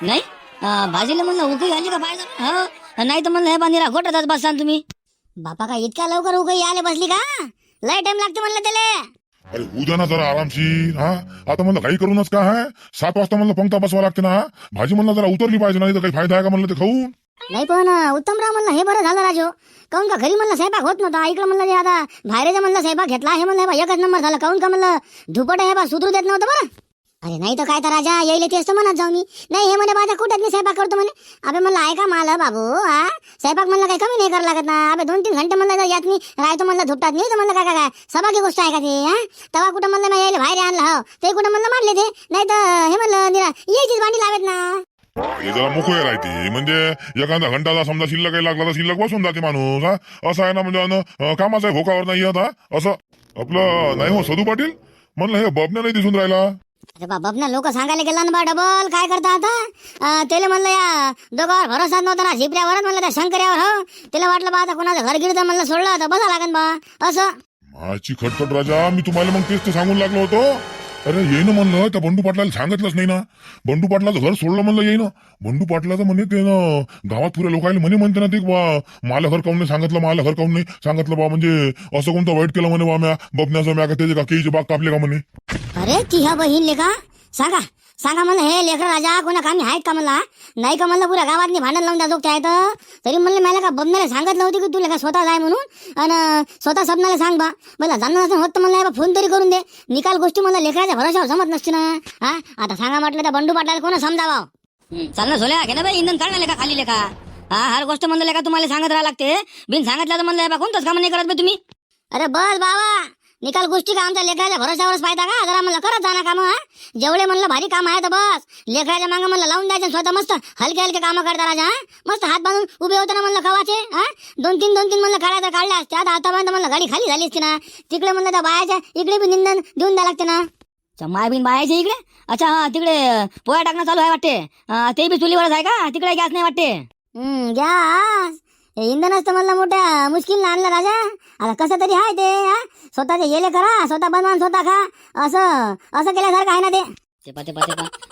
नाही भाजीला म्हणलं उकळी आली का पाहिजे हो नाही तर म्हणलं हे बांधीला घोटतच बसाल तुम्ही. बापा का इतक्या लवकर उकळी आले बसली का? लय टाइम लागते म्हणलं त्याला. अरे उद्या ना जरा आरामशीर. आता म्हणलं काही करूनच का आहे 7 वाजता म्हणलं पंक्ता बसवा लागते ना. भाजी म्हणलं जरा उतरली पाहिजे नाही तर काही फायदा आहे का म्हणलं ते खाऊन. नाही पण उत्तमराव म्हणलं हे बरं झालं राजू. काऊन का घरी म्हणलं स्वयंपाक होत नव्हता. इकडं म्हणलं जे आता बाहेरच्या म्हणलं स्वयंपाक घेतला हे म्हणलं एकच नंबर झाला. काऊन का म्हणलं धुपट हे बा सुधरू देत नव्हतं बरं. अरे नाही तर काय तर राजा येईल तेच तर म्हणत जाऊ मी. नाही हे म्हणे माझ्या कुठ्यात मी स्वयंपाक करतो म्हणे. अबे म्हणलं ऐका मला बाबू स्वयंपाक म्हणलं काही कमी नाही करावं लागत ना. अबे 2-3 घंटे म्हणलं यात मी राहतो म्हणलं झोपतात नाही तर म्हणलं काय काय सभागी गोष्ट आहे का ते. तेव्हा कुठं म्हणलं मी यायला बाहेर आणलं हो ते कुठं म्हणलं मांडले ते. नाही तर हे म्हणलं यायचीच भांडी लावेत ना. हे जरा मोकळे राहते म्हणजे एखादा घंटा समजा शिल्लक काही लागला तर शिल्लक बसून जाते माणूस. असं आहे ना म्हणजे कामाचा भोकावर नाही आता असं आपलं नाही हो सदू पाटील म्हणलं हे बबण्या नाही दिसून राहिला. अरे बाबा ना लोक सांगायला गेला ना बा डबल काय करता आता. त्याला म्हणलं या दोघांवर भरोसा नव्हता ना झिपऱ्यावरच म्हणलं त्या शंकर्यावर हो. त्याला वाटलं बा आता कोणाचं घर गिरतं म्हणलं सोडलं तर बसा लागन बा असं. माझी खटखट राजा मी तुम्हाला मग तेच तर सांगून लागलो होतो. अरे येईन म्हणलं त्या बंडू पाटलाला सांगितलंच नाही ना. बंडू पाटलाचं घर सोडलं म्हणलं येईन. बंडू पाटलाचं म्हणे ते ना गावात पुऱ्या लोकांना म्हणे म्हणते ना ते मला घर काऊन नाही सांगितलं मला घर काऊन नाही सांगितलं बा म्हणजे असं कोणतं वाईट केलं म्हणे बा म्या बबण्याचं म्या का त्याचे का केळीची बाग कापले का म्हणे. अरे ती ह्या बहीण लेखा सांगा सांगा म्हणलं हे लेकर राजा कोणा कामी आहेत का म्हणला. नाही का म्हणलं पुऱ्या गावातनी भांडण लावून द्या जोगते आहेत. तरी म्हणलं मला का बबण्याला सांगितलं होती की तुला का स्वतः जाय म्हणून आणि स्वतः सपनाला सांग बा. मला जाणं नसतं होत तर म्हणलं फोन तरी करून दे. निकाल गोष्टी म्हणलं लेकराच्या भरोशावर जमत नसते ना. आता सांगा म्हटलं त्या बंडू पाटलाला कोणा समजावा. चाललं झोल्या घे ना बाई इंधन काढणार लेखा खाली लेखा. हर गोष्ट म्हणलं लेखा तुम्हाला सांगत राहा लागते. बिन सांगितलं तर म्हणलं कोणतंच काम नाही करत बे तुम्ही. अरे बस बाबा निकाल गोष्टी का आमच्या लेकराच्या भरोशावरच पाहिजे का जरा म्हणलं करत जाणार काम. जेवढे म्हणलं भारी काम आहे तर बस लेकराच्या मागं म्हणलं लावून द्यायचं स्वतः मस्त हलके हलके कामं करता राजा. मस्त हात बांधून उभे होते ना म्हणलं कवाचे. 2-3 म्हणलं काढायचं काढल्या असत्या आतापर्यंत म्हणलं गाडी खाली झाली असती ना. तिकडे म्हणलं त्या बायाच्या इकडे बी निंदन देऊन द्या लागते ना. माय बिन बायाच्या इकडे अच्छा तिकडे पोळ्या टाकणं चालू आहे वाटते. ते बी चुलीवरच आहे का तिकडे गॅस नाही वाटते. गॅस इंधन असतं म्हणलं मोठ्या मुश्किल आणलं राजा. आता कसं तरी आहे ते स्वतःचे येले करा स्वतः बनवा स्वतः खा असं केल्यासारखं आहे ना ते.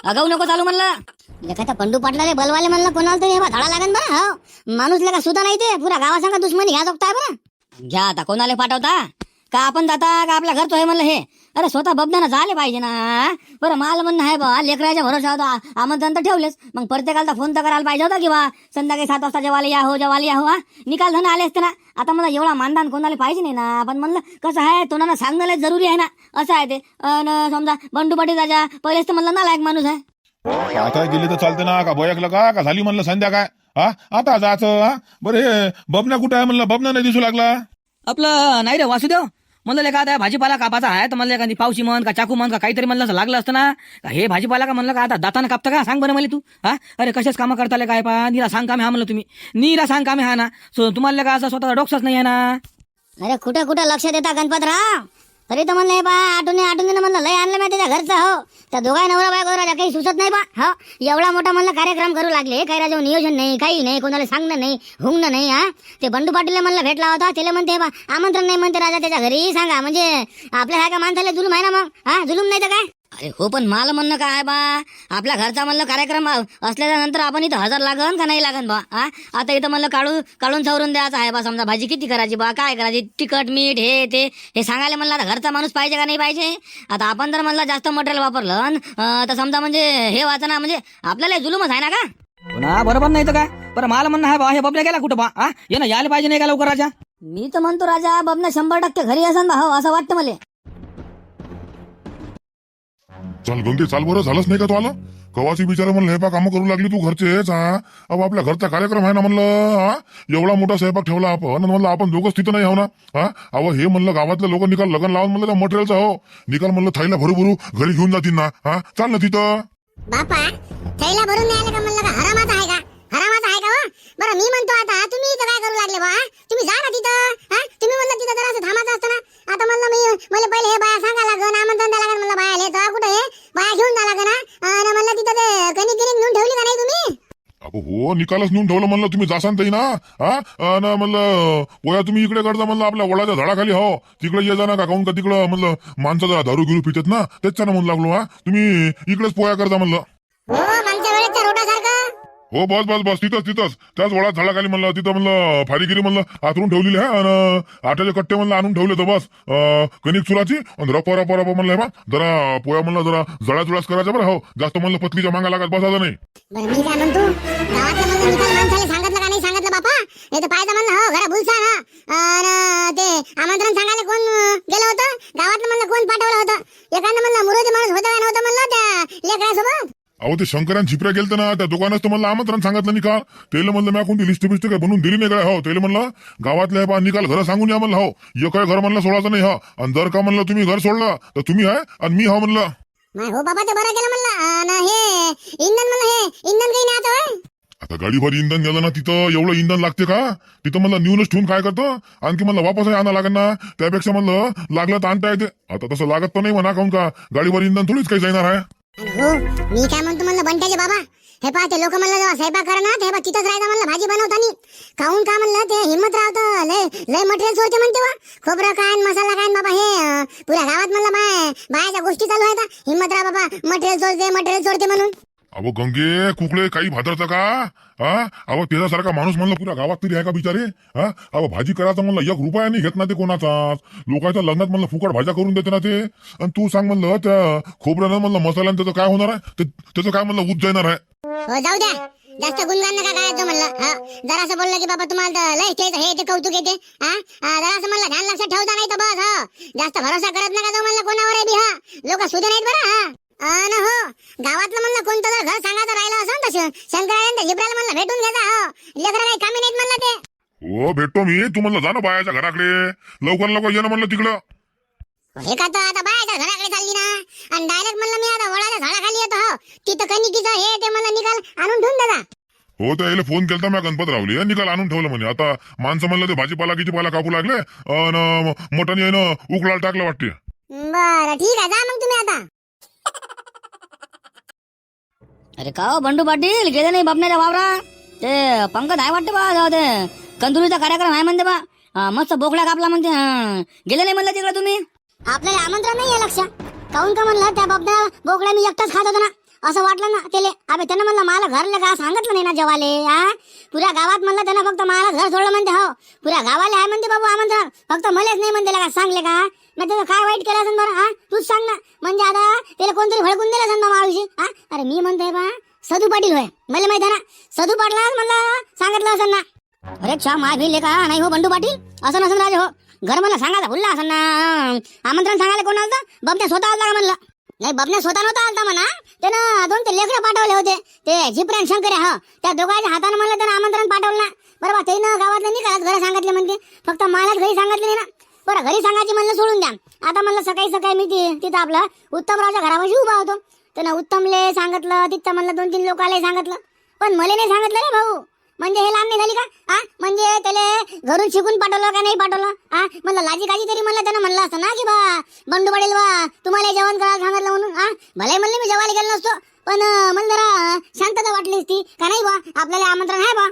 अगाऊ नको चालू म्हणलं लेखाच्या पंडू पाटलाले बलवाले म्हणलं कोणाला तरी धडा लागेल बरं हो. माणूस लेखा सुद्धा नाही ते पुऱ्या गावासंग दुश्मनी घ्या जोगताय बरं. घ्या आता कोणाला पाठवता का आपण जाता का आपल्या घरचं आहे म्हणलं हे. अरे स्वतः बबण्यानं झाले पाहिजे ना. बरं मला म्हणणं आहे बा लेकराच्या भरोसा होता आमंत्रण तर ठेवलेच मग प्रत्येकाला फोन तर करायला पाहिजे होता किंवा संध्याकाळी 7 वाजता जेवायला या हो निकाल धन आले असते ना. आता मला एवढा मानदान कोणाला पाहिजे नाही ना. पण म्हणलं कसं आहे तोंडानं सांगणं जरुरी आहे ना असं आहे ते. समजा बंडू पाटील राजा पहिलेच तर म्हणलं नालायक माणूस आहे. आता गेली तर चालते ना का बयकलं का झाली म्हणलं संध्याकाळ आता जायचं. बरं हे बबण्या कुठं आहे म्हणलं बबना नाही दिसू लागला. आपलं नाही रे वासुदेव म्हणलं का आता भाजीपाला कापाचा आहे तर म्हणलं एखादी पावशी म्हण का चाकू म्हण का काहीतरी म्हणलं असं लागलं असतं ना. हे भाजीपाला का म्हणलं का आता दातानं कापतं का सांग बरं मला तू. अरे कशाच कामं करताले काय पा नीरा सांग कामे हा म्हणलं तुम्ही नीरा सांग कामे हा ना. तुम्हाला का असं स्वतःचा डोक्सच नाही आहे ना. अरे कुठं लक्ष देता गणपतराव. तरी तर म्हणलं हे बा आठवणे म्हणलं लय आणलं मी त्याच्या घरचं हो. त्या दोघा नवरा बायको राजा काही सुचत नाही बा हो. एवढा मोठा म्हणलं कार्यक्रम करू लागले काही राजा नियोजन नाही काही नाही कोणाला सांगणं नाही हुंगणं नाही. ते बंडू पाटील म्हणलं भेटला होता त्याला म्हणते बा आमंत्रण नाही म्हणते राजा त्याच्या घरी सांगा म्हणजे आपल्या ह्या का माणसाला जुलूम आहे ना मग जुलूम नाही तर काय. अरे हो पण मला म्हणणं काय बा आपल्या घरचा म्हणलं कार्यक्रम असल्याच्या नंतर आपण इथं हजर लागन का नाही लागन बा. आता इथं म्हणलं काढून सावरून द्यायचं आहे बा. समजा भाजी किती करायची बा काय करायची तिखट मीठ हे सांगायला म्हणलं आता घरचा माणूस पाहिजे का नाही पाहिजे. आता आपण जर म्हणलं जास्त मटेरियल वापरलं तर समजा म्हणजे हे वाचना म्हणजे आपल्याला जुलूमच आहे ना का. ना बरोबर नाही तर काय. बरं मला म्हणणं आहे बा हे बबल्या गेला कुठं बा ये ना यायला पाहिजे नाही का लवकर राजा. मी तर म्हणतो राजा बबना 100% घरी असन बा हो असं वाटतं मला. चल गंगे चाल बरं झालंच नाही का तू आलं कवाची बिचारा म्हणलं हे पा कामं करू लागली तू घरचेच. अब आपल्या घरचा कार्यक्रम आहे ना म्हणलं एवढा मोठा स्वयंपाक ठेवला आपण म्हणलं आपण दोघंच तिथं नाही हो ना. अहो हे म्हणलं गावातले लोक निकाल लग्न लावून म्हणलं त्या मटेरियलचा हो निकाल म्हणलं थैला भरू घरी घेऊन जातील ना. चाल ना तिथं. बापा थैला भरून नाही आलं का म्हणलं का हरामाचा आहे का हो. बरं मी म्हणतो आता तुम्ही इथं काय करू लागले बा. तुम्ही जा ना तिथं तुम्ही म्हणलं तिथं जरा असं थांबायचं असतं ना. आता म्हणलं मला पहिले हे बाया सांगा लागन आमंत्रण द्या लागन म्हणलं बाया तर कुठे हे बाया घेऊन जा लागन ना. म्हणलं तिथं ते कणिक नेऊन ठेवली का नाही तुम्ही. अहो हो निकालच नेऊन ठेवलं म्हणलं तुम्ही जासान तरी ना. म्हणलं पोया तुम्ही इकडे करता म्हणलं आपल्या वडाच्या झाडाखाली हो तिकडे ये जा ना का काऊन का तिकडं म्हणलं माणसं जरा दारू गिरू पितात ना त्याच्यानं म्हणून लागलो. तुम्ही इकडेच पोया करता म्हणलं. हो मागच्या वेळेच्या रोटासारखं हो बस बस बस तिथंच त्याच वळात झाडाखाली म्हणलं तिथं म्हणलं फारीगिरी म्हणलं आतरून ठेवलेली आहे आणि आट्याचे कट्टे म्हणलं आणून ठेवले तर बस कणिक चुराची आणि रप म्हणलं हे बा जरा पोया म्हणलं जरा जळाजुळाच करायचा बरं हो जास्त म्हणलं पतलीच्या मागा लागत बसायचं नाही. बरं मी काय म्हणतो गावातलं म्हणलं निकाल माणसाला सांगितलं का नाही सांगितलं बापा नाही तर पाहिजे म्हणलं हो घरा भुलसा ना आणि ते आमंत्रण सांगायला कोण गेलं होतं गावातलं म्हणलं कोण पाठवलं होतं एखादं म्हणलं मुरुजी माणूस होता का नव्हतं म्हणलं त्या लेकरासोबत. अहो ते शंकरान झिपऱ्या गेलतं ना त्या दुकानात म्हणलं आमंत्रण सांगितलं निकाल तेल म्हणलं मी कोणती लिस्ट बिस्ट काय बनवून दिली नाही काय हो तेल म्हणलं गावातल्या बा निकाल घर सांगून या म्हणलं हो एक घर म्हणलं सोडायचं नाही हो आणि जर का म्हणलं तुम्ही घर सोडलं तर तुम्ही आहे आणि मी हो म्हणलं. नाही हो बाबा ते बरं केलं म्हणलं आणि हे इंधन म्हणलं हे इंधन काही नाही आता होय. आता गाडीभर इंधन गेलं ना तिथं एवढं इंधन लागते का तिथं म्हणलं नेऊनच ठेवून काय करतं आणखी म्हणलं वापस आणा लागेल ना त्यापेक्षा म्हणलं लागलं तर आणता येते आता तसं लागत तर नाही म्हणा काऊन का गाडीभर इंधन थोडीच काही जाणार आहे. हो मी काय म्हणतो म्हणलं बंट्याचे बाबा हे पहा ते लोक म्हणलं जेव्हा स्वयंपाक करणार ते तिथंच राहायचं म्हणलं भाजी बनवतानी खाऊन का म्हणलं ते हिंमत राहतं लय मटेरियल सोडते म्हणते बा खोबरं काय मसाला काय बाबा हे पुऱ्या गावात म्हणलं बायाच्या गोष्टी चालू आहेत हिंमत राहा बाबा मटेरियल सोडते म्हणून. अहो गंगे कुकडे काही भादरचं का हा अहो त्याच्यासारखा माणूस म्हणलं पुऱ्या गावात तरी आहे का बिचारे हा अहो भाजी करायचं म्हणलं 1 रुपया नाही घेत ना ते कोणाचाच लोकांच्या लग्नात म्हणलं फुकट भाज्या करून देते ना ते आणि तू सांग म्हणलं त्या खोबऱ्यानं म्हणलं मसाल्यानं त्याचं काय होणार आहे त्याचं काय म्हणलं उच जाणार आहे. हो जाऊ द्या जास्त गुणगान नका करायचं म्हणलं जरासं बोललं की बाबा तुम्हाला लय हे ते कौतुक येते जरासं म्हणलं ध्यान लक्षात ठेवता नाही तर बस जास्त भरोसा करत नका जाऊ म्हणलं कोणावर बी लोक सुधे नाहीत बरं ना हो गावातलं म्हणलं कोणतं जर घर सांगायचं राहिलं असं तसं शंकरानंद जिब्राला म्हणलं भेटून घ्यायचा हो लेकरं काही कामी नाहीत म्हणलं ते. हो भेटतो मी तू म्हणलं जा ना बायाच्या घराकडे लवकर ये ना म्हणलं तिकडं. हे का तर आता बायाच्या घराकडे चालली ना आणि डायरेक्ट म्हणलं मी आता वडाच्या झाडाखाली येतो हो तिथं कणिकीचं हे ते म्हणलं निकाल आणून ठेवून द्या. हो त्या याला फोन केलता मी गणपत रावली निकाल आणून ठेवलं म्हणे आता माणसं म्हणलं ते भाजीपाला कितीपाला कापू लागले आणि मटण येणं उकळाला टाकलं वाटते. बरं ठीक आहे जा मग तुम्ही आता. अरे का हो बंडू पाटील गेले नाही बापण्याच्या वावरा ते पंकज आहे वाटते बा जाऊ ते कंदुरीचा कार्यक्रम आहे म्हणते बा मस्त बोकड्या कापला म्हणते गेले नाही म्हणलं तिकडे तुम्ही. आपल्याला आमंत्रण नाही आहे लक्ष काऊन का म्हणलं त्या बाबड्या बोकड्या मी एकटाच खात होतो ना असं वाटलं ना त्याले अबे त्यानं म्हणलं मला घरले का सांगितलं नाही ना जेवाले पुऱ्या गावात म्हणलं त्यानं फक्त मला घर सोडलं म्हणते हो पुऱ्या गावाला आहे म्हणते बाबू आमंत्रण फक्त मलाच नाही म्हणते का सांगले का मी त्याचं काय वाईट केलं असेल बरं तूच सांग ना म्हणजे आता त्याला कोणतरी भडकून दिलं असेल मावशी अरे मी म्हणतोय बा सदू पाटील होय मला माहिती आहे ना सदू पाटला म्हणलं सांगितलं असेल ना. अरे छा माय भिले का नाही हो बंडू पाटील असं नसेल राजे हो घर मला सांगायला भुलला असेल ना आमंत्रण सांगायला कोण आलं बबन्या स्वतः आलता का म्हणलं. नाही बबन्या स्वतः नव्हता आलता म्हणा त्यानं 2 ते लेकरं पाठवले होते ते जिप्रान शंकर हो त्या दोघांच्या हातानं म्हणलं त्यानं आमंत्रण पाठवलं ना बरोबर त्यानं गावातलं निघालात घर सांगितले म्हणते फक्त मलाच घरी सांगितले नाही ना बरं घरी सांगायची म्हणलं सोडून द्या आता म्हणलं सकाळी मी तिथं आपलं उत्तमरावच्या घरापाशी उभा होतो त्यानं उत्तमले सांगितलं तिथं म्हणलं 2-3 लोकांना सांगितलं पण मला नाही सांगितलं रे भाऊ म्हणजे हे लांब नाही झाली का म्हणजे त्याला घरून शिकून पाठवलं का नाही पाठवलं म्हणलं लाजी काजी तरी म्हणलं त्यानं म्हणलं असतं ना की बा बंडू पडेल बा तुम्हाला जेवण करायला सांगितलं म्हणून भले म्हणले मी जेवायला गेलो नसतो पण मला जरा शांतता वाटली असती का नाही बा आपल्याला आमंत्रण आहे बा.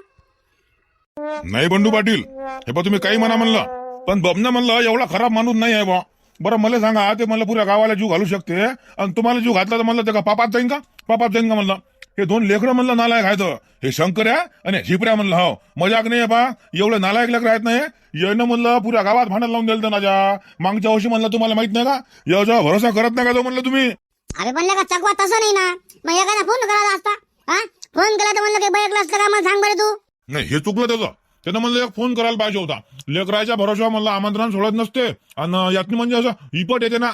नाही बंडू पाटील हे बा तुम्ही काही म्हणा म्हणलं पण बबना म्हणलं एवढा खराब माणूस नाही आहे बा बरं मला सांगा ते म्हणलं पुऱ्या गावाला जीव घालू शकते आणि तुम्हाला जीव घातला तर म्हणलं ते का पापात जाईन का म्हणलं हे 2 लेकरं म्हणलं नालायक आहेत हे शंकर्या आणि झिपऱ्या म्हणलं हो मजाक नाही बा एवढे नालायक लेकर आहेत नाही येणं म्हणलं पुऱ्या गावात भांडण लावून दिलं ना मागच्या वर्षी म्हणलं तुम्हाला माहित नाही का याचा भरोसा करत नाही का तो म्हणलं तुम्ही. अरे म्हणलं का चकवा तसं नाही ना मग एखादा फोन करायला असता फोन केला तर म्हणलं काही बैकला असतं का मला सांग बरं तू. नाही हे चुकलं त्याचं त्यानं म्हणलं एक फोन करायला पाहिजे होता लेकराच्या भरोश्यावर म्हणलं आमंत्रण सोडत नसते आणि यातनी म्हणजे असं इपट येते ना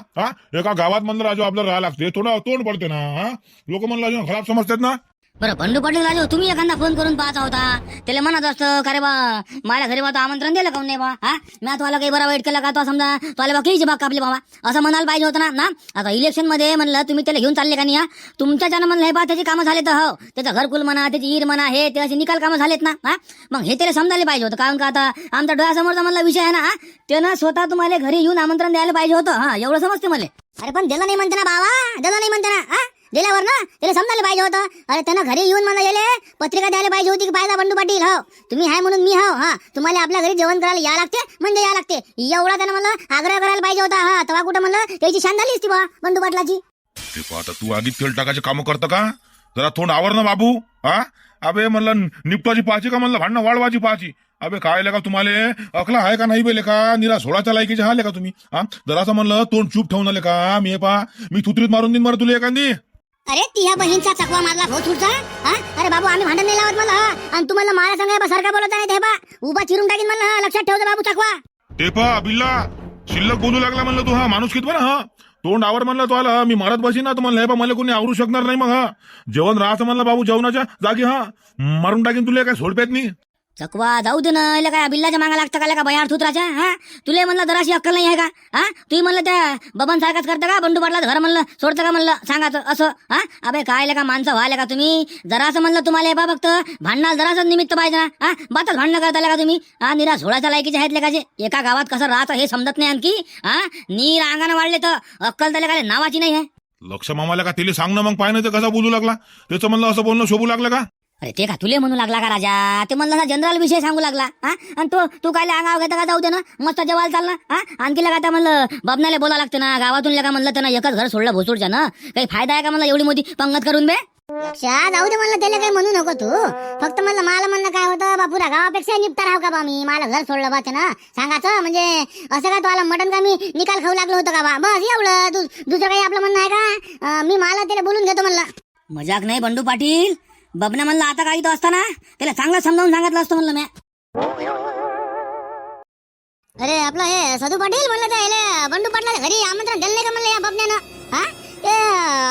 एका गावात म्हणलं राजू आपल्याला राहायला लागते थोडं तोंड पडते ना लोक म्हणलं खराब समजतात ना. बरं बंडू पाटील राजू तुम्ही एखादा फोन करून पाहता होता त्याला म्हणत असतं का रे बा माझ्या घरी बा तो आमंत्रण दिलं काऊन नाही बा मी तुम्हाला काही बरा वाईट केलं का तो समजा तुला बा केळीची बाग कापली बाबा असं म्हणायला पाहिजे होतं ना आता इलेक्शन मध्ये म्हणलं तुम्ही त्याला घेऊन चालले का नाही तुमच्याच्यानं म्हणलं हे बा त्याची कामं झाले तर हो त्याचं घरकुल म्हणा त्याची ईर म्हणा हे ते असे निकाल कामं झालेत ना मग हे त्याला समजायला पाहिजे होतं कारण का आता आमच्या डोळ्यासमोरचा म्हणला विषय आहे ना त्यानं स्वतः तुम्हाला घरी येऊन आमंत्रण द्यायला पाहिजे होतं एवढं समजते मला. अरे पण दिलं नाही म्हणते ना बाबा दिलं नाही म्हणते ना दिल्यावर ना त्याला समजायला पाहिजे होतं अरे त्यानं घरी येऊन मला गेले पत्रिका द्यायला पाहिजे होती की पाहिजे बंडू पाटील हो तुम्ही हाय म्हणून मी हो तुम्हाला आपल्या घरी जेवण करायला या लागते म्हणजे या लागते एवढा त्यानं मला आग्रह करायला पाहिजे होता तेव्हा कुठं म्हणलं त्याची शान झाली असती बा बंडू पाटलाची. आता तू आगीत तेल टाकायचे काम करतं का जरा थोडं आवर ना बाबू अबे म्हणलं निपटाची पाहायची का म्हणलं भांडणं वाढवायची पाहायची. अबे काय लेका तुम्हाला अकला आहे का नाही बेले का निरा सोळाच्या लायकीचे हा लेका तुम्ही हा जरासं म्हणलं तोंड चूप ठेवून आले का मी मी थुत्रीत मारून देईन बरं तुला एखादी. अरे ती ह्या बहीणचा चकवा मारला भोसूरचा. हा अरे बाबू आम्ही भांडण नाही लावत मला हा. आणि तुम्हाला मारा सांगा सारखा बोलत नाही ते बा उभा चिरून टाकीन म्हणलं हा. लक्षात ठेवतो बाबू चकवा. ते पहा बिल्ला शिल्लक बोलू लागला म्हणलं तू हा माणूस किती बरं हा तोंड आवर म्हणलं तो आला मी मारत बसीन ना तर म्हणलं हे बा मला कोणी आवरू शकणार नाही मग हा जेवण राहायचं म्हणलं बाबू जेवणाच्या जागी हा मारून टाकीन तुला काय सोडपेत नाही. चकवा जाऊ दे ना इला काय बिल्लाच्या मागा लागतं का बयार थुत्राच्या हा. तुले म्हणलं जराशी अक्कल नाही आहे का हा. तुम्ही म्हणलं त्या बबन सारखाच करता का बंडू पाटला घर म्हणलं सोडतं का म्हणलं सांगाचं असं हा. अबे काय का माणसं व्हायला का तुम्ही जरासं म्हणलं तुम्हाला हे बा फक्त भांडणाला जरासं निमित्त पाहिजे ना हा. बातच भांडणं करता का तुम्ही हा. निरा सोळाच्या लायकीचे आहेत लेकाचे एका गावात कसं राहायचं हे समजत नाही आणखी हा. नीर अंगानं वाढले तर अक्कल त्याला काय नावाची नाही आहे. लक्ष मामाला का तिला सांग ना मग पाय नाही तर कसा बोलू लागला त्याचं म्हणलं असं बोलणं शोभू लागलं का. अरे ते का तुले म्हणू लागला का राजा ते म्हणलं जनरल विषय सांगू लागला हा. आणि तू काय अंगावर घेता का जाऊ दे ना मस्त जेवायला चाल ना हा. आणखी का म्हणलं बबनाले बोला लागते ना गावातून का म्हणलं त्यानं एकच घर सोडलं भोसूरच्या ना काही फायदा आहे का म्हणलं एवढी मोठी पंगत करून बे. जाऊ दे म्हणलं त्याला काही म्हणू नको तू फक्त म्हणलं मला म्हणणं काय होतं बापुरा गावापेक्षा निपटा राहू का बा मी मला घर सोडलं बा ना सांगायचं म्हणजे असं का तुम्हाला मटण का मी निकाल खाऊ लागलो होतं का बा बस एवढं दुसरं काही आपलं म्हणणं आहे का मी मला त्याला बोलून घेतो म्हणलं. मजाक नाही बंडू पाटील बबना म्हणलं आता काही तो असताना त्याला चांगलं समजावून सांगितलं असतं म्हणलं मी. अरे आपलं हे सदू पाटील म्हणलं तर बंडू पाटला घरी आमंत्रण दिलं नाही का म्हणलं या बबण्यानं हा. ते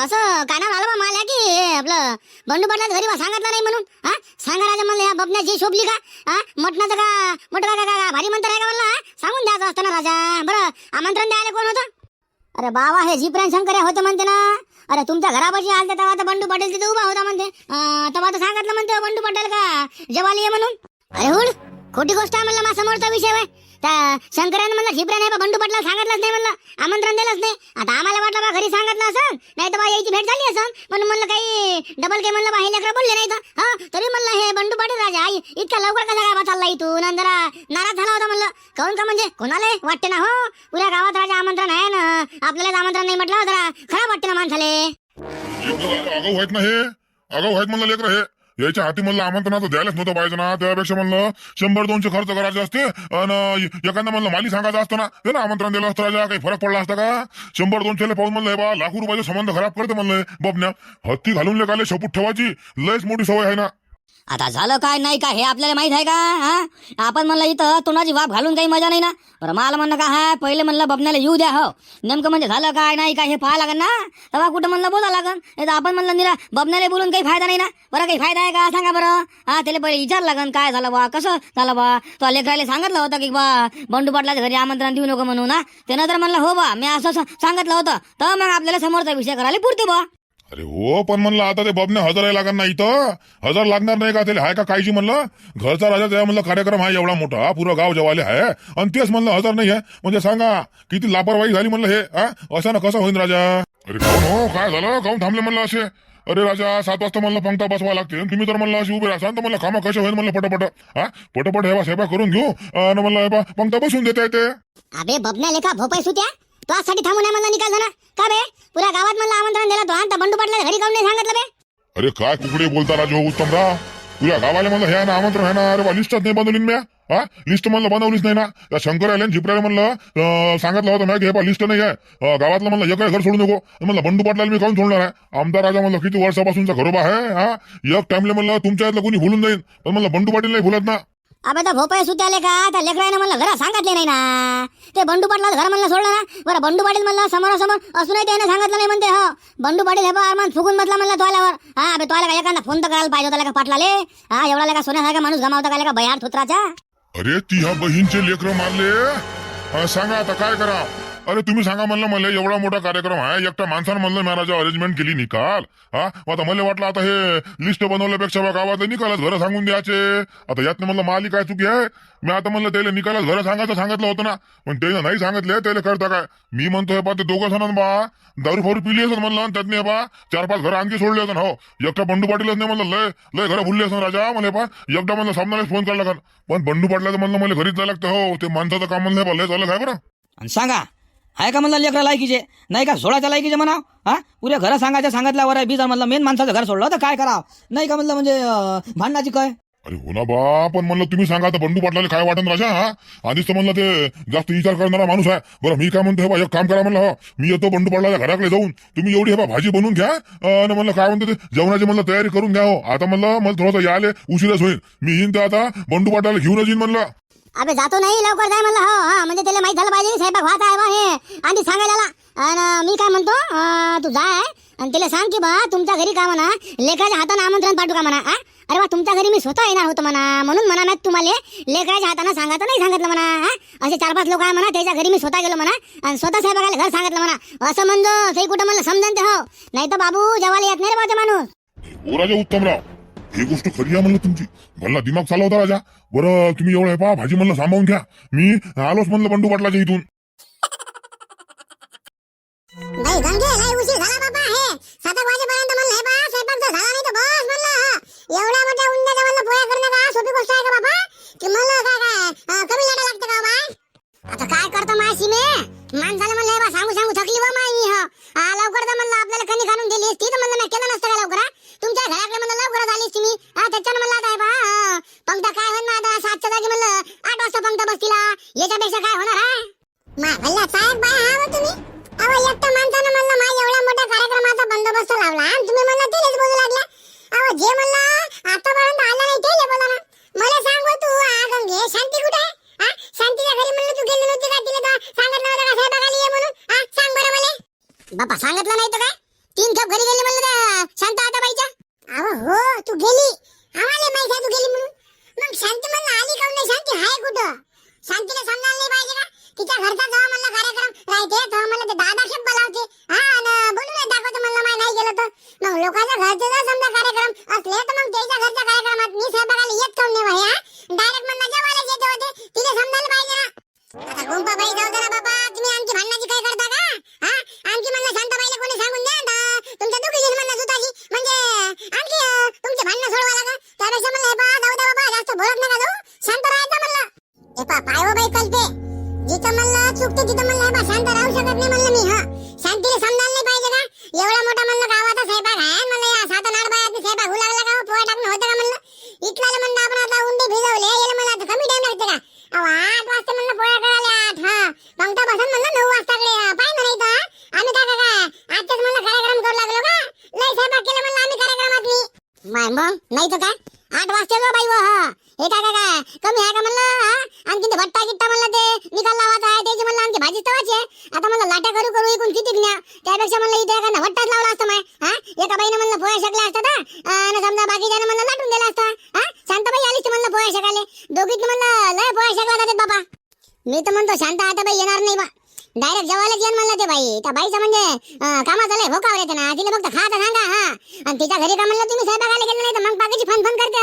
असं कानावर आलं बा मला की आपलं बंडू पाटला घरी बा सांगितलं नाही म्हणून हा. सांगा राजा म्हणलं या बबण्याची शोभली का हा. मटणाचं का मोठं का भारी म्हणतं आहे का म्हणलं सांगून द्यायचं असतं ना राजा. बरं आमंत्रण द्यायला कोण होतं. अरे बाबा हे जीप्रान शंकर होतं म्हणते ना. अरे तुमच्या घरापाशी आलते तेव्हा तर बंडू पाटील तिथे उभा होता म्हणते तेव्हा तर सांगितलं म्हणते बंडू पाटील का जेवायला ये म्हणून. अरे हुड खोटी गोष्ट आहे म्हणलं माझा समोरचा विषय आहे. त्या शंकरानं म्हणलं झिपऱ्या नाही बा बंडू पाटला सांगितलंच नाही म्हणलं आमंत्रण दिलंच नाही. आता आम्हाला वाटलं बा घरी सांगितलं असं नाही तर बा यायची भेट झाली असं म्हणून म्हणलं काही डबल काही म्हणलं बा हे लेकरं बोलले नाही तर हा. तरी म्हणलं हे बंडू पाटील राजा आई इतका लवकर कसा काय चालला इथून आणि जरा नाराज झाला होता म्हणलं काऊन का म्हणजे कोणाला वाटते ना हो पुऱ्या गावात राजा आमंत्रण आहे ना आपल्यालाच आमंत्रण नाही म्हटलं जरा खराब वाटते ना माणसाले. आगाऊ आहेत ना हे आगाऊ आहेत म्हणलं लेकर हे याच्या हाती म्हणलं आमंत्रणाचं द्यायलाच नव्हतं पाहिजे ना. त्यापेक्षा म्हणलं 100-200 खर्च करायचे असते आणि एखादा म्हणलं माली सांगायचं असतं ना ते ना आमंत्रण दिलं असतं राजा काही फरक पडला असता का. 100-200 पाहून म्हणलं हे बा लाखो रुपयाचे संबंध खराब करते म्हणलं बबन्या हत्ती घालून लेकाले शपूट ठेवायची लयच मोठी सवय आहे ना. आता झालं काय नाही का हे आपल्याला माहित आहे का हा. आपण म्हणलं इथं तोंडाची वाप घालून काही मजा नाही ना. बरं मला म्हणणं का हा पहिले म्हणलं बबण्याला येऊ द्या हो नेमकं म्हणजे झालं काय नाही का हे पाहा लागन ना तेव्हा कुठं म्हणलं बोला लागन. नाही तर आपण म्हणलं निरा बबण्याला बोलून काही फायदा नाही ना. बरं काही फायदा आहे का सांगा बरं हा. त्याला पहिले विचार लागन काय झालं बा कसं झालं बा. तो लेकराला सांगितलं होतं की बा बंडू पाटलाच्या घरी आमंत्रण देऊ नको म्हणून ना. त्यानं तर म्हणलं हो बा मी असं सांगितलं होतं तर मग आपल्याला समोरचा विषय करायला पुरते बा. अरे हो पण म्हणलं आता ते बबने 1000 लागणार नाही तर 1000 लागणार नाही का त्याला हाय का कायची म्हणलं घरचा राजा त्या म्हणलं कार्यक्रम आहे एवढा मोठा पुरं गाव जेवाले आहे आणि तेच म्हणलं 1000 नाही आहे म्हणजे सांगा किती लापरवाही झाली म्हणलं हे हा. असं ना कसं होईल राजा. अरे काऊन हो काय झालं काऊन थांबले म्हणलं असे. अरे राजा 7 वाजता म्हणलं पंक्ता बसवा लागते तुम्ही तर म्हणलं अशी उभे राहा तर म्हणलं कामं कशा होईल म्हणलं पटपट हा पटपट हे बा सेवा करून घेऊ आणि म्हणलं हे बा पंक्ता बसून देता येते. अबे बबन्या लेखा भोपाई सुट्या तो आजसाठी थांबून म्हणलं निकाल झाला का बे पुऱ्या गावात म्हणलं आमंत्रण दिलं तो आता बंडू पाटला घरी काऊन नाही सांगितलं बे. अरे काय कुकडे बोलता राजा उत्तमराव तुझ्या गावाला म्हणलं हे ना आमंत्रण आहे ना. अरे लिस्टच नाही बनवली म्या हा लिस्ट म्हणलं बनवलीच नाही ना. त्या शंकर आले झिपऱ्याला म्हणलं सांगितलं होतं मॅ हे लिस्ट नाही आहे गावातलं म्हणलं एक घर सोडू नको म्हणलं बंडू पाटलाला मी काऊन सोडणार आहे. आमदार राजा म्हणलं किती वर्षापासूनचा घरोबा आहे हा. एक टाइमले म्हणलं तुमच्या यातलं कोणी भुलून जाईल पण म्हणलं बंडू पाटील नाही भुलत ना. अबे तर भोपाय सुट्याले का त्या लेकराने म्हणलं घरा सांगितले नाही ना. ते बंडू पाटला घर म्हणलं सोडलं ना. बरं बंडू पाटील म्हणलं समोरासमोर असूनही त्याने सांगितलं नाही म्हणते हो. बंडू पाटील हे बा अरमान फुकून बसला म्हणलं तोल्यावर हा. अबे तोला का एखादा फोन तर करायला पाहिजे होता का पाटलाले हा. एवढा का सोन्यासारखा माणूस गमावता का बयार थोत्राचा. अरे ती ह्या बहीणचे लेकर मारले सांगा आता काय करा. अरे तुम्ही सांगा म्हणलं मला एवढा मोठा कार्यक्रम आहे एकटा माणसानं म्हणलं महाराजा अरेंजमेंट केली निकाल हा. आता मला वाटलं आता हे लिस्ट बनवल्यापेक्षा गावात निकालच घर सांगून द्यायचे. आता यातनं म्हणलं माली काय चुकी आहे. मी आता म्हणलं त्याला निकालच घर सांगितलं होतं ना पण त्याला नाही सांगितले त्याला करता काय. मी म्हणतोय बा ते दोघं जण बा दारू फारू पिली असत म्हणलं त्यातने बा 4-5 घर आणखी सोडले असं हो. एकटा बंडू पाटीलच नाही म्हणलं लय लय घर भुलले असं राजा मला बा एकदा म्हणलं सामनालाच फोन करायला लागल पण बंडू पाटलाचं म्हणलं मला घरीच जायला लागतं हो. ते माणसाचं काम म्हणलं लय झालं काय बरं. आणि सांगा आहे का म्हणलं लेकरा लायकीचे, नाही का सोळाच्या लायकीचे म्हणा. हा पुऱ्या घर सांगितल्यावर आहे बीजा म्हणलं मेन माणसाचं घर सोडलं तर काय करावं, नाही का म्हणलं म्हणजे भांडणाची काय. अरे हो ना बा, पण म्हणलं तुम्ही सांगा आता बंडू पाटलाला काय वाटन राजा. हा आधीच तर म्हणलं ते जास्त विचार करणारा माणूस आहे. बरं मी काय म्हणतो, हे बा एक काम करा म्हणलं, हो मी येतो बंडू पाटलाच्या घराकडे जाऊन, तुम्ही एवढी हे बा भाजी बनवून घ्या आणि म्हणलं काय म्हणतो ते जेवणाची म्हणलं तयारी करून घ्या. हो आता म्हणलं मला थोडासा यायला उशीरच होईल, मी येईन तर आता बंडू पाटलाला घेऊनच येईन म्हणलं. अबे जातो नाही, लवकर जाय म्हणलं. हो हा म्हणजे त्याला माहित झालं पाहिजे की स्वयंपाक व्हायचा आहे बा, हे आधी सांगायला. आणि मी काय म्हणतो, तू जाय आणि तिला सांग की बा तुमच्या घरी का म्हणा लेकराच्या हाताने आमंत्रण पाठवू का म्हणा. अरे बा तुमच्या घरी मी स्वतः येणार होतो म्हणा, म्हणून म्हणा मी तुम्हाला लेकराच्या हाताने सांगायचं नाही सांगितलं म्हणा. असे 4-5 लोक आहे म्हणा, त्याच्या घरी मी स्वतः गेलो म्हणा आणि स्वतः स्वयंपाकाला घर सांगितलं म्हणा. असं म्हणजे सही कुठं म्हणलं समजन ते. हो नाही तर बाबू जेवायला येत नाही रे बा ते माणूस. हो राजा उत्तमराव, ही गोष्ट खरी आहे म्हणलं तुमची, भल्ला दिमाग चालवता राजा. बरं तुम्ही एवढं आहे पहा भाजी म्हणलं सांभाळून घ्या, मी आलोच म्हणलं बंडू पाटलाच्या इथून. नाही गंगे नाही उशीर झाला बाबा. हे 7 वाजेपर्यंत म्हणलं हे बा स्वयंपाक जर झाला नाही तर बस म्हणलं एवढ्या मोठ्या उंड्याच्या म्हणलं पोळ्या करणं का सोपी गोष्ट आहे का बाबा, की म्हणलं काय कमी लाटा लागतं का बाय. आता काय करतो माय सीमे माणसाला म्हणलं हे बा सांगू थकली बा माय मी. लवकर तर म्हणलं आपल्याला कणी काढून दिली असती तर म्हणलं मी केलं नसतं का लवकर. तुमच्या घराकडे म्हणलं लवकरच आलीस तुम्ही. त्याच्यानं म्हणलं आता हे बा पंक्ता काय होईल ना आता 7च्या जागी म्हणलं 8 वाजता पंक्ता बसतीला, याच्यापेक्षा काय होणार आहे. माय भल्ला साहेब बाय हा तुम्ही अहो एकट्या माणसानं म्हणलं माय एवढ्या मोठ्या कार्यक्रमाचा बंदोबस्त लावला आणि तुम्ही म्हणलं तेच बोलू लागला. अहो जे म्हणलं आतापर्यंत आला नाही ते बोला ना. मला सांग तू गंगे शांती कुठे आहे. शांतीच्या घरी म्हणलं तू गेली नव्हती का, तिला तर सांगितलं नव्हतं का साहेबाखाली ये म्हणून. सांग बरं मला. बापा सांगितलं नाही तर काय 3 खेप घरी गेली म्हणलं त्या शांत आता बाईच्या. अहो हो तू गेली, आम्हाला माहिती आहे तू गेली म्हणून. मग शांती म्हणलं आली काऊन नाही, शांती आहे कुठं. शांतीला समजायला नाही पाहिजे का, तिच्या घरचा जेव्हा म्हणलं कार्यक्रम राहते तेव्हा म्हणलं ते 10 खेप बोलावते आणि बोलून दाखवतो म्हणलं माय नाही गेलं तर. मग लोकांच्या घरचे जर समजा कार्यक्रम असले तर मग त्याच्या घरच्या कार्यक्रमात मी स्वयंपाकाला येत काऊन नाही भाई. डायरेक्ट म्हणलं जेवायला येते होते, तिला समजायला पाहिजे ना. आता गोंपाबाई जाऊ दे ना बाबा, तुम्ही आमची भांडणाची काय करता का. आमची म्हणलं शांताबाईला कोणी सांगून द्या तुमच्या दोघीची म्हणलं सुताची म्हणजे आमची तुमचे भांडणं सोडवा लागा. त्यापेक्षा म्हणलं हे पा जाऊ दे बाबा, जास्त बोलत नका जाऊ, शांत राहायचं म्हणलं. हे पा पाय हो बाई कल्पे, जिथं म्हणलं चुकते तिथं म्हणलं हे बा शांत राहू शकत नाही म्हणलं मी. शांतीला समजायला नाही पाहिजे का, एवढा मोठा म्हणलं गावाचा स्वयंपाक आहे म्हणलं या 7-8 बायातनी स्वयंपाक होऊ लागला का, पोळ्या टाकणं होतं का म्हणलं. इथला म्हणलं आपण आता उंडे भिजवले याला मला आता कमी टाइम लागते का. 8 वाजता म्हणलं पोळ्या करायला 8 पंक्ता बसून म्हणलं 9 वाजताकडे पाय म्हणायचं. आम्ही काय आजच म्हणलं कार्यक्रम करू लागलो का, लय स्वयंपाक केलं म्हणलं आम्ही कार्यक्रमात मी. मग नाही तर काय 8 वाजता लो बाई. हे काय कमी आहे का म्हणलं. आणखी ते भट्टा गिट्टा म्हणलं ते निकाल लावायचा आहे, त्याची म्हणलं आमची भाजी तवाची आहे. आता म्हणलं लाट्या करू इकून किती न्या, त्यापेक्षा म्हणलं इथे एखादा भट्टाच लावला असतं माय. एका बाईने म्हणलं पोळ्या शकल्या असतात आणि समजा बाकीच्यानं म्हणलं लाटून दिला असता. शांताबाई आलीच म्हणलं पोळ्या शकाले, दोघीत म्हणलं लय पोळ्या शकला जातात बाबा. मी तर म्हणतो शांत आता बाई येणार नाही बा, डायरेक्ट जेवायलाच येईन म्हणलं ते बाई. त्या बाईचं म्हणजे कामाचं लय भोकावर येते ना, तिला फक्त खायचं सांगा. आणि तिच्या घरी का म्हणलं तुम्ही स्वयंपाकाला गेलं नाही तर मग बाकीची फन करते.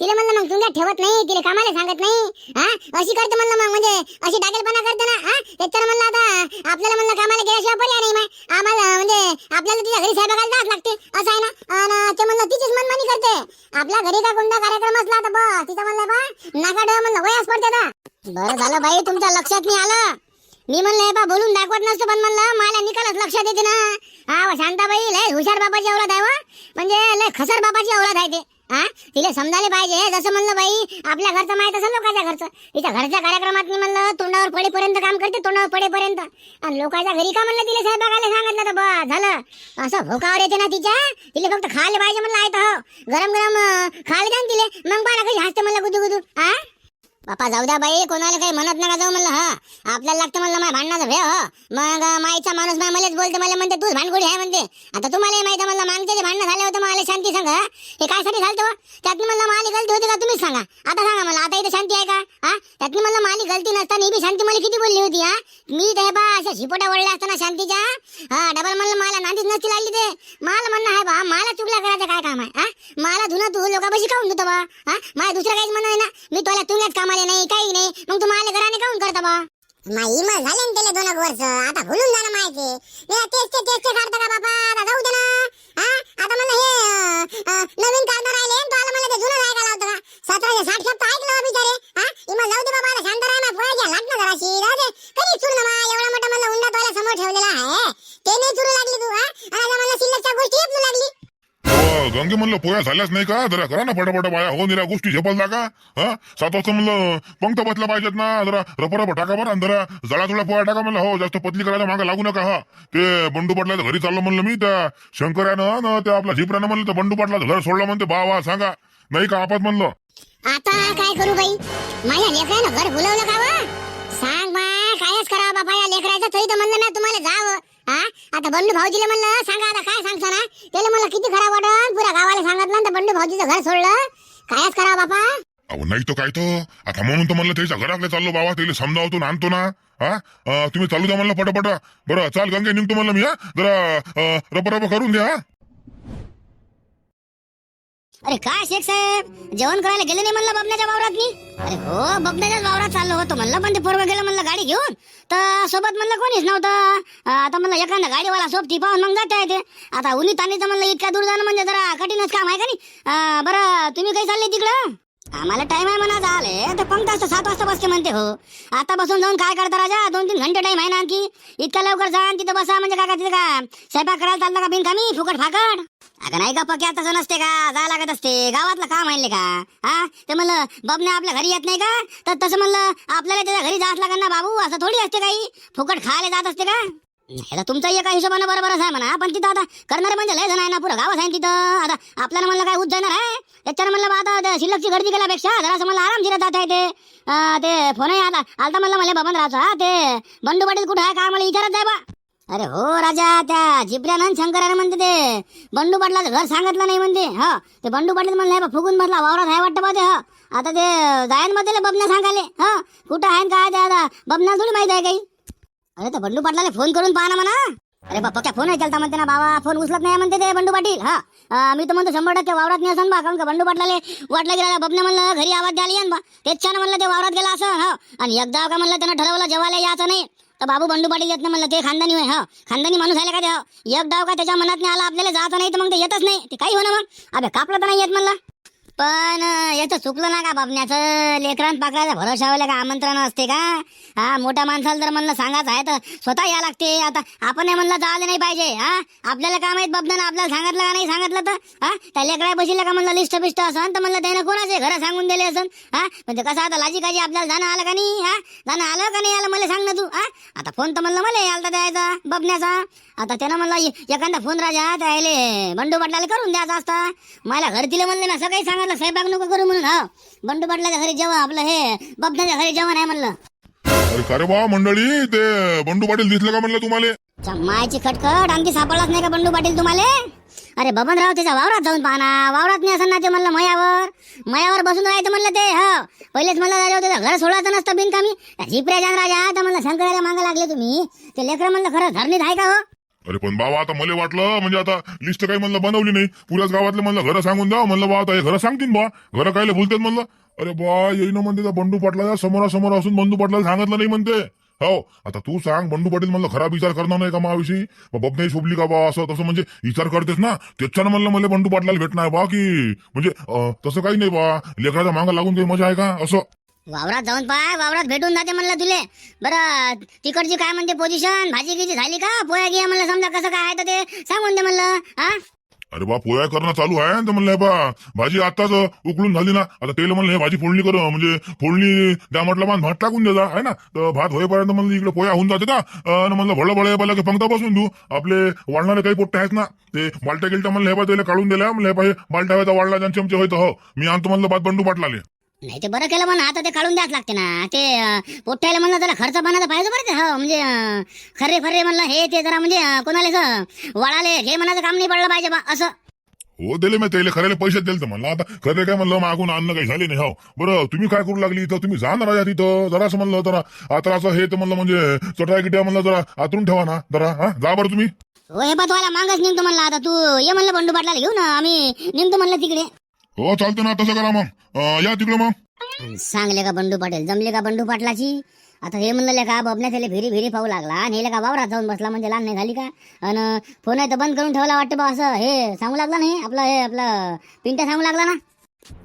तिला म्हणलं मग तुमच्या ठेवत नाही, तिला कामाला सांगत नाही. अशी करते म्हणलं मग म्हणजे अशी डाकेलपणा करते ना. त्याच्यानं म्हणलं आता आपल्याला म्हणलं कामाला गेल्याशिवाय पर्याय नाही माय. आम्हाला म्हणजे आपल्याला तिच्या घरी स्वयंपाकाला जावंच लागते असं आहे ना. आणि ते म्हणलं तिचीच मनमानी करते. आपल्या घरी का कोणता कार्यक्रम असला तर बस तिचं म्हणलं बा नाका डोळा म्हणलं वयास पडते ना. बरं झालं बाई तुमच्या लक्षात नाही आलं. मी म्हणलं हे बा बोलून दाखवत नसतो, पण म्हणलं मला निकालच लक्षात येते ना. शांताबाई लय हुशार बाबाची औलाद आहे म्हणजे लय खसर बाबाची औलाद आहे ते. तिला समजायला पाहिजे. जसं म्हणलं बाई आपल्या घरचं माहित असेल लोकांच्या घरचं, तिच्या घरच्या कार्यक्रमात मी म्हणलं तोंडावर पडेपर्यंत काम करते, तोंडावर पडेपर्यंत. आणि लोकांच्या घरी का म्हणलं तिला स्वयंपाकाला सांगितलं तर बस झालं. असं भोकावर येते ना तिला फक्त खायला पाहिजे म्हणलं आहे तर गरम खायला द्या तिले, मग बाळा कशी हसते म्हणलं गुदू बापा. जाऊ द्या बाई, कोणाला काही म्हणत नका जाऊ म्हणलं. आपल्याला लागतं म्हणलं माय भांडणाचं भे. मग माईचा माणूस मलाच बोलते, मला म्हणते तूच भांडगुडी आहे म्हणते. आता तुम्हाला माहिती आहे म्हणलं मागचे जे भांडणं झाले होते मला शांती सांगा हे कायसाठी झालं त्यात म्हणलं माली गलती होती का तुम्हीच सांगा. आता सांगा मला, आता इथे शांती आहे का. त्यात म्हणलं माली गलती नसताना बी शांती मला किती बोलली होती. मी ते बा अशा झिपोटा वळल्या असताना शांतीच्या डबल म्हणलं मला नांदीच नसती लागली. ते मला म्हणणं आहे बा मला चुकल्या करायचं काय काम आहे. मला धुणं तू लोकांपाशी काऊन धुतो बा. मला दुसरं काहीच म्हणणं आहे ना. मी तुला तुलाच कामाला नाही काही नाही, मग तू मला घराने काऊन करता बा. माई मग झाले ना त्याला 2 वर्ष, आता भुलून जाणं माहिती. तेच काढता का बाबा, आता जाऊ दे ना. आता मला हे नवीन काढणार राहिले तो आला मला ते जुनं ऐकायला लावतं का. 1760 शब्द ऐकलं बिचारे. इमा जाऊ दे बाबा, आता शांत राहा ना, पोळ्याच्या लाटणं जराशी जाऊ दे. कधी चुर ना मा एवढा मोठा म्हणलं उंडा तोला गंगे म्हणलं पोया झाल्याच नाही का? जरा करा ना फटाफट बाया, हो निरा गोष्टी झेपल का? 7 वाजता म्हणलं पंक्ता बसला पाहिजेत ना, जरा रपरप टाका बरं, आणि जरा जळा पोया टाका म्हणलं. हो जास्त पतली करायला मागे लागू नका. ते बंडू पाटलाच्या घरी चाललो म्हणलं मी, त्या शंकर्यानं न त्या आपल्या झिपऱ्यानं म्हणलं तर बंडू पाटलाचं घर सोडलं म्हणते. वा सांगा नाही का आपत म्हणलं. आता काय करू बाई, माझ्या लेकरानं घर भुलवलं का वा? सांग बा, कायच करावं बापा या लेकराचं. तरी तर म्हणलं ना तुम्हाला जावं. आता बंडू भाऊजीला म्हणलं सांगा, आता काय सांगता ना त्याला म्हणलं किती खराब वाटत, पुऱ्या गावाला सांगितलं तर बंडू भाऊजीचं घर सोडलं. कायच करावं बापा. अहो नाही तो काय तो आता, म्हणून तर म्हणलं त्याच्या घराकडे चाललो बाबा, त्याला समजावतो आणतो ना. तुम्ही चालू द्या म्हणलं पटापट. बरं चाल गंगे, निघतो म्हणलं मी. जरा रपरप करून द्या. अरे काय शेख साहेब, जेवण करायला गेले नाही म्हणलं बबण्याच्या वावरात मी? अरे हो, बबण्याच्याच वावरात चाललो होतो म्हणलं, पण ते पोरगं गेलं म्हणलं गाडी घेऊन, तर सोबत म्हणलं कोणीच नव्हतं. आता म्हणलं एखादा गाडीवाला सोबती पाहून मग जाता येते. आता उन्ही तानीचं म्हणलं इतक्या दूर जाणं म्हणजे जरा कठीणच काम आहे का नाही? बरं तुम्ही काही चालले तिकडं? आम्हाला टाइम आहे म्हणा झाले तर पंक्ता 7 वाजता बसते म्हणते. हो आता बसून जाऊन काय करता राजा, 2-3 घंटे टाइम आहे ना आणखी. इतक्या लवकर जा तिथं बसा म्हणजे काय, तिथे का स्वयंपाक करायला चालला का बिनकामी फुकट फाकड? अगं नाही का पक्या, तसं नसते का, जा लागत असते, गावातलं काम आहे का? ते म्हणलं बबने आपल्या घरी येत नाही का, तर तसं म्हणलं आपल्याला त्याच्या घरी जात लागेल ना बाबू. असं थोडी असते काही, फुकट खायला जात असते का? आता तुमचा एका हिशोबानं बरोबरच आहे म्हणा, पण तिथं आता करणारे म्हणजे लय जण आहे ना, पुरं गावच आहे तिथं. आता आपल्याला म्हणलं काय उच जाणार आहे त्याच्यानं म्हणलं आता शिल्लकची गर्दी केल्यापेक्षा जरा असं मला आरामशीर जात आहे. ते फोनही आलता म्हणलं मला बबनरावचा, ते बंडू पाटील कुठं आहे का मला विचारत जाय बा. अरे हो राजा, त्या जिपऱ्यानं शंकरानं म्हणते ते बंडू पाटलाचं घर सांगितलं नाही म्हणते. ते बंडू पाटील म्हणलं फुगून बसला वावरात आहे वाटतं बा ते. आता ते जायन मध्ये बबन्या सांगाले कुठं आहे काय ते, आता बबन्याला थोडी माहित आहे काही. अरे तर बंडू पाटलाला फोन करून पाहा ना म्हणा. अरे बाप्पा क्या फोन आहे चालता म्हणते ना बाबा, फोन उचलत नाही म्हणते ते बंडू पाटील. मी तर म्हणतो 100% वावरात नाही असं बा, कारण का बंडू पाटलाले वाटलं गेला बबने म्हणलं घरी आवाज द्यायला येईन बा, त्याच्यानं म्हणलं ते वावरात गेला असं. आणि एकदा का म्हणलं त्यानं ठरवलं जेवायला यायचं नाही, तर बाबू बंडू पाटील येत नाही म्हणलं, ते खानदानी होय. खानदानी माणूस आहे का ते. एक डाव का त्याच्या मनात नाही आला आपल्याला जायचं नाही, तर मग ते येतच नाही, ते काही हो ना मग. अबे कापलं तर नाही येत म्हणलं. पण याचं चुकलं ना का बाबण्याचं, लेकरांत पाकरायचा भरोशावाला का आमंत्रण असते का? मोठ्या माणसाला जर म्हणलं सांगायचं आहे तर स्वतः या लागते. आता आपण म्हणलं जायला नाही पाहिजे. आपल्याला काय माहित बबण्यानं आपल्याला सांगितलं का नाही सांगितलं तर. त्या लेकरा बशीला का म्हणलं लिस्ट बिस्ट असं, तर म्हणलं त्यानं कोणाचे घर सांगून दिले असं. म्हणजे कसं आता लाजी काजी आपल्याला जाणं आलं का नाही, जाणं आलं का नाही आलं मला सांग ना तू. आता फोन तर म्हणलं मला आलता द्यायचा बबण्याचा. आता त्यानं म्हणलं एखादा फोन राजा त्याले बंडू पाटलाला करून द्यायचा असता. मला घर दिलं म्हणले ना, सगळी सांगितलं स्वयंपाक नको करू म्हणून. बंडू पाटलाच्या घरी जेवण, आपलं हे बबण्याच्या घरी जेवण आहे म्हणलं. अरे बा मंडळी, ते बंडू पाटील दिसलं का म्हणलं तुम्हाला? मायची खटखट आणखी सापडलाच नाही का बंडू पाटील तुम्हाला? अरे बबनराव त्याच्या वावरात जाऊन पाहना, वावरात नाही असं ना ते म्हणलं मयावर बसून राहायचं म्हणलं ते. पहिलेच म्हणलं राजा त्याचं घर सोडायचं नसतं बिनकामी. झिपऱ्या जाण राजा तर म्हणलं शंकराला मागा लागले तुम्ही, ते लेकरं म्हणलं खरं धरणीत आहे का? हो अरे पण बाबा आता मला वाटलं म्हणजे आता लिस्ट काही म्हणलं बनवली नाही, पुऱ्याच गावातलं म्हणलं घरं सांगून द्या म्हणलं. बा आता हे घरं सांगतील बा, घरं कायला बोलतात म्हणलं. अरे बा येईन म्हणते त्या बंडू पाटला समोरासमोर असून बंडू पाटलाला सांगितलं नाही म्हणते. हो आता तू सांग, बंडू पाटील म्हणलं खराब विचार करणार नाही का माविषयी? बबनाई शोभली का बा असं तसं म्हणजे विचार करतेस ना, त्याच्यानं म्हणलं मला बंडू पाटलाला भेटणार बा, की म्हणजे तसं काही नाही बा, लेकराच्या मागं लागून काही मजा आहे का असं? वावरात जाऊन पाय, वावरात भेटून जाते म्हणलं तुले. बरं तिकडची काय म्हणते पोझिशन, भाजी गिजी झाली का, पोया गिया म्हणलं समजा कसं काय आहे तर ते सांगून दे म्हणलं. अरे बा पोया करणं चालू आहे तर म्हणलं बा भाजी आताच उकळून झाली ना, आता तेल म्हणलं हे भाजी फोडणी कर, म्हणजे फोडणी द्या म्हटलं मान भात टाकून द्या आहे ना, तर भात होईपर्यंत म्हणलं इकडे पोया होऊन जाते का. म्हणलं भळबळ पहिला पंक्ता बसून देऊ, आपले वाढणारे काही पोट्टे आहेत ना, ते बालट्या गिलट्या म्हणलं हे पाहिजे काढून दिल्या, म्हणलं हे पाहिजे बालट्या व्हायचा वाढला ज्यांचे आमचे होतं. हो मी आणतो म्हणलं भात बंडू पाटलाले. नाही ते बरं केलं म्हणा, आता ते काढून द्याच लागते ना, ते पोट्याला म्हणलं जरा खर्च पाण्याचा पाहिजे बरं ते. म्हणजे खरे फरे म्हणलं हे ते जरा म्हणजे कोणाला वळाले हे म्हणाचं काम नाही पडलं पाहिजे बा असं. हो दिले मी त्याला खऱ्याला पैसे दिले तर म्हणलं, आता खरे काय म्हणलं मागून अन्न काही झाले नाही. हो बरं तुम्ही काय करू लागली इथं, तुम्ही जा ना राजा तिथं जरा असं म्हणलं जरा आता असं हे तर म्हणलं म्हणजे चटया गिट्या म्हणलं जरा आतून ठेवा ना जरा. जा बरं तुम्ही. हो हे तुम्हाला मागच निघतो म्हणलं, आता तू ये म्हणलं बंडू पाटलाला घेऊ ना, आम्ही निघतो म्हणलं तिकडे. हो चालतं ना, तसं करा मग, या तिकडे मग. सांगले का बंडू पाटील, जमले का बंडू पाटलाची. आता हे म्हणलं का बबण्या त्याला भिरी पाहू लागला, आणि हे का वावरात जाऊन बसला म्हणजे लहान नाही झाली का. आणि फोन आहे तर बंद करून ठेवला वाटतं बा, असं हे सांगू लागला नाही आपलं, हे आपलं पिंट्या सांगू लागला ना.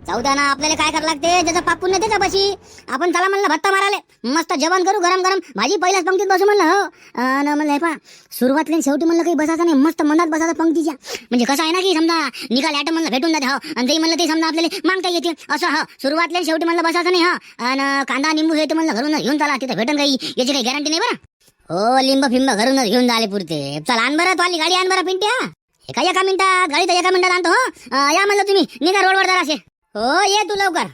जाऊ द्या ना, आपल्याला काय करावं लागते, ज्याचा पाप पुण्य त्याच्यापाशी. आपण चला म्हणलं भत्ता माराले, मस्त जेवण करू गरम गरम, भाजी पहिल्याच पंक्तीत बसू म्हणलं. हो म्हणलं हे पा, सुरुवातला आणि शेवटी म्हणलं काही बसायचं नाही, मस्त मनात बसायचं पंक्तीच्या. म्हणजे कसं आहे ना की समजा निकाल ॲटम म्हणलं भेटून जाते. हो आणि ते म्हणलं ते समजा आपल्याला मागता येते असं. हो सुरुवातला आणि शेवटी म्हणलं बसायचं नाही. हा आणि कांदा निंबू हे ते म्हणलं घरून घेऊन चला, तिथं भेटून काही याची काही गॅरंटी नाही बरं. हो लिंब फिंब घरूनच घेऊन झाले पुरते. चला आण बरं, तू आली गाडी आण बरं पिंट्या. एका मिनिटात गाडी तर एका मिनिटात आणतो. हो या म्हणलं तुम्ही निघा रोडवर जराशे. हो ये तू लवकर.